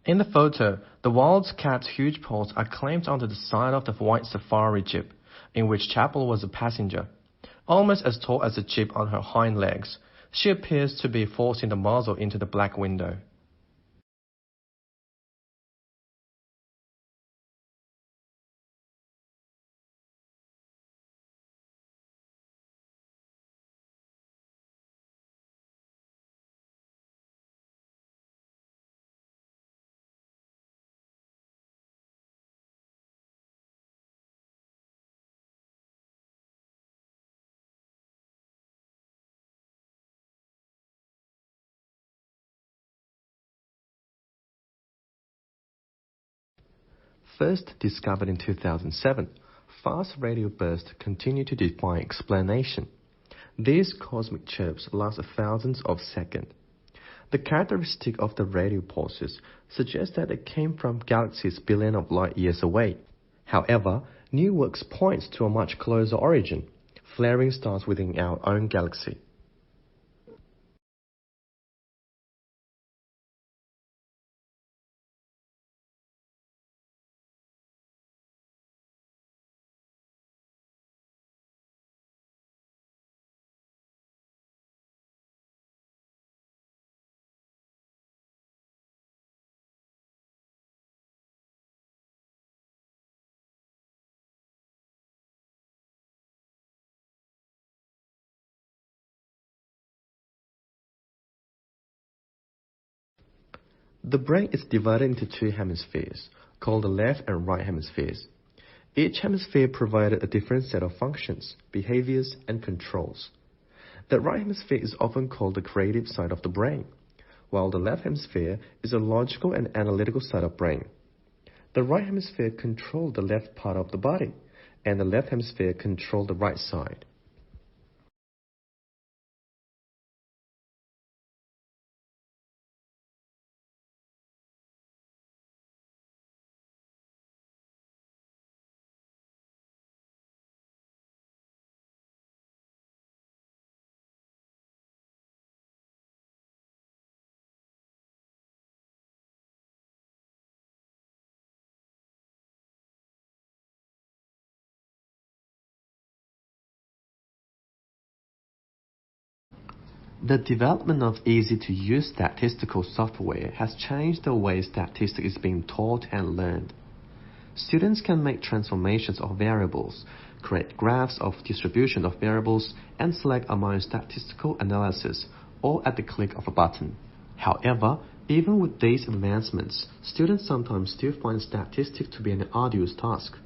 In the photo, the wildcat's huge paws are clamped onto the side of the white safari jeep, in which Chapel was a passenger. Almost as tall as the jeep on her hind legs, she appears to be forcing the muzzle into the black window. First discovered in 2007, fast radio bursts continue to defy explanation. These cosmic chirps last thousands of seconds. The characteristic of the radio pulses suggests that they came from galaxies billions of light years away. However, new work points to a much closer origin, flaring stars within our own galaxy. The brain is divided into two hemispheres, called the left and right hemispheres. Each hemisphere provided a different set of functions, behaviors, and controls. The right hemisphere is often called the creative side of the brain, while the left hemisphere is the logical and analytical side of brain. The right hemisphere controls the left part of the body, and the left hemisphere controls the right side. The development of easy-to-use statistical software has changed the way statistics is being taught and learned. Students can make transformations of variables, create graphs of distribution of variables, and select among statistical analysis, all at the click of a button. However, even with these advancements, students sometimes still find statistics to be an arduous task.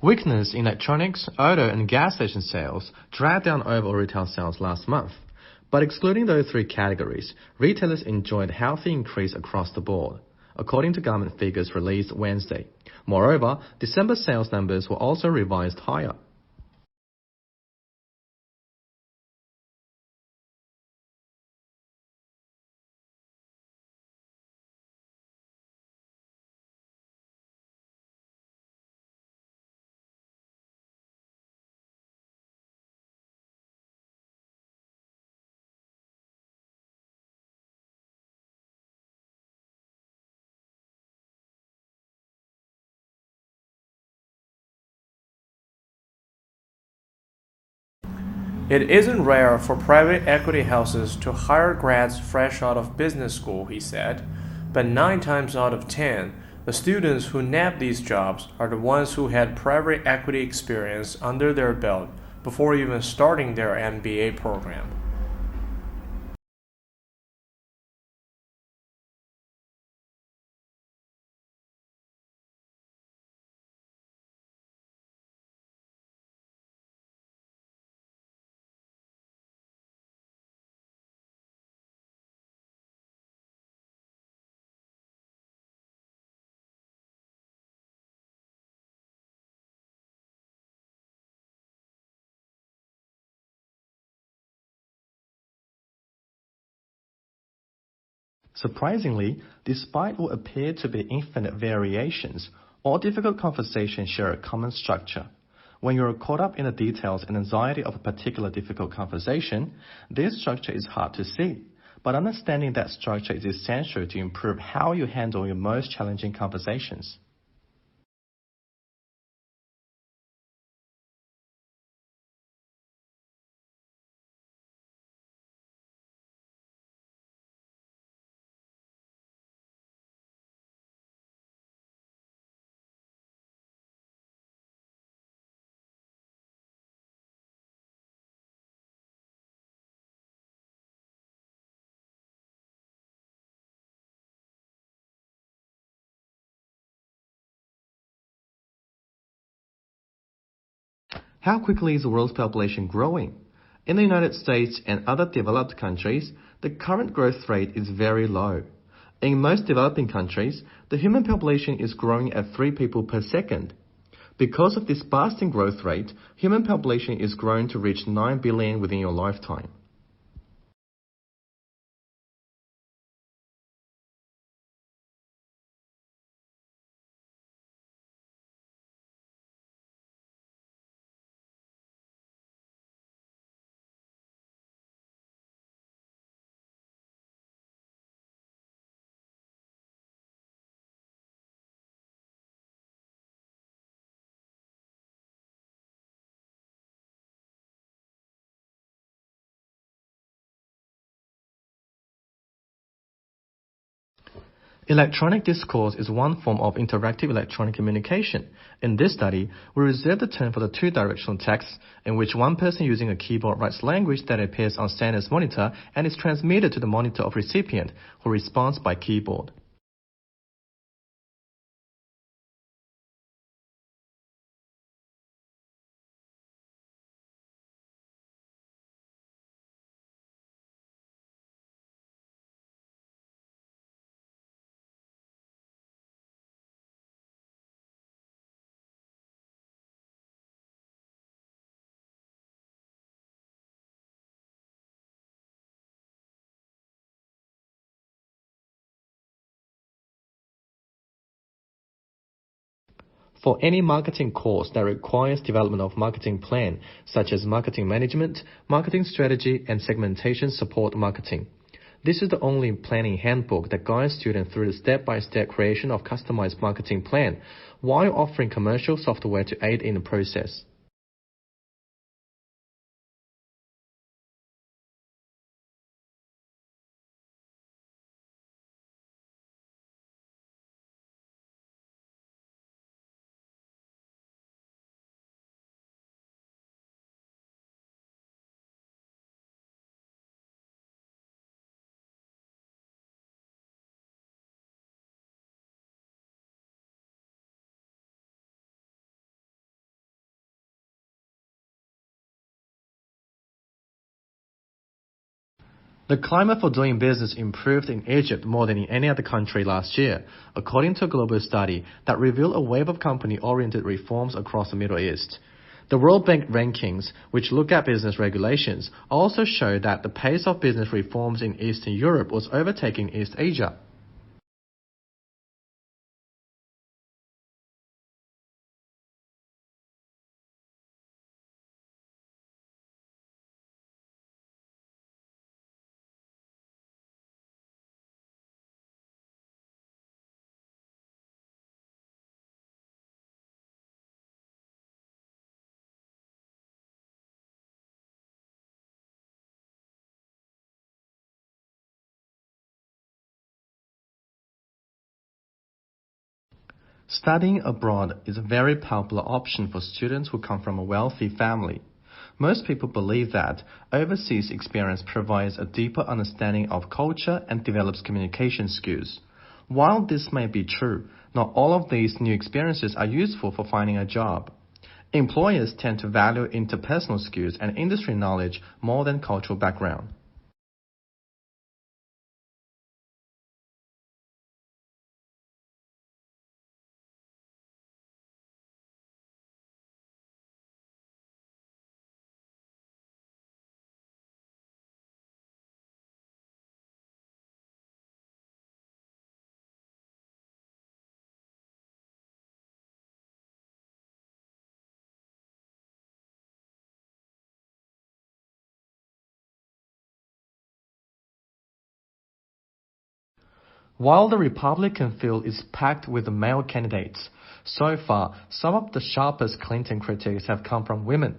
Weakness in electronics, auto and gas station sales dragged down overall retail sales last month. But excluding those three categories, retailers enjoyed healthy increase across the board, according to government figures released Wednesday. Moreover, December sales numbers were also revised higher. It isn't rare for private equity houses to hire grads fresh out of business school, he said, but 9 times out of 10, the students who nab these jobs are the ones who had private equity experience under their belt before even starting their MBA program. Surprisingly, despite what appear to be infinite variations, all difficult conversations share a common structure. When you are caught up in the details and anxiety of a particular difficult conversation, this structure is hard to see. But understanding that structure is essential to improve how you handle your most challenging conversations. How quickly is the world's population growing? In the United States and other developed countries, the current growth rate is very low. In most developing countries, the human population is growing at 3 people per second. Because of this bursting growth rate, human population is growing to reach 9 billion within your lifetime. Electronic discourse is one form of interactive electronic communication. In this study, we reserve the term for the two-directional text, in which one person using a keyboard writes language that appears on sender's monitor and is transmitted to the monitor of recipient, who responds by keyboard. For any marketing course that requires development of marketing plan, such as marketing management, marketing strategy, and segmentation support marketing. This is the only planning handbook that guides students through the step-by-step creation of customized marketing plan, while offering commercial software to aid in the process. The climate for doing business improved in Egypt more than in any other country last year, according to a global study that revealed a wave of company-oriented reforms across the Middle East. The World Bank rankings, which look at business regulations, also show that the pace of business reforms in Eastern Europe was overtaking East Asia. Studying abroad is a very popular option for students who come from a wealthy family. Most people believe that overseas experience provides a deeper understanding of culture and develops communication skills. While this may be true, not all of these new experiences are useful for finding a job. Employers tend to value interpersonal skills and industry knowledge more than cultural background. While the Republican field is packed with male candidates, so far, some of the sharpest Clinton critics have come from women.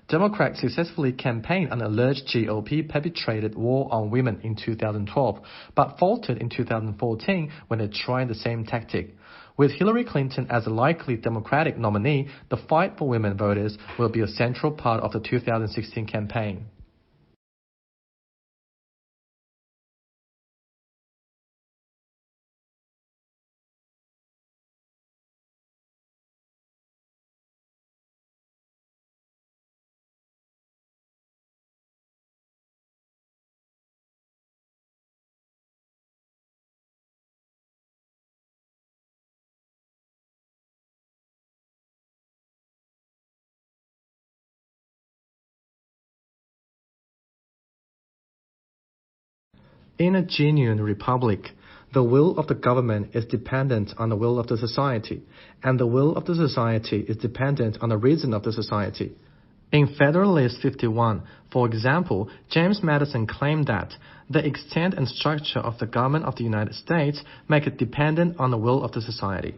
Democrats successfully campaigned on an alleged GOP perpetrated war on women in 2012, but faltered in 2014 when they tried the same tactic. With Hillary Clinton as a likely Democratic nominee, the fight for women voters will be a central part of the 2016 campaign. In a genuine republic, the will of the government is dependent on the will of the society, and the will of the society is dependent on the reason of the society. In Federalist 51, for example, James Madison claimed that the extent and structure of the government of the United States make it dependent on the will of the society.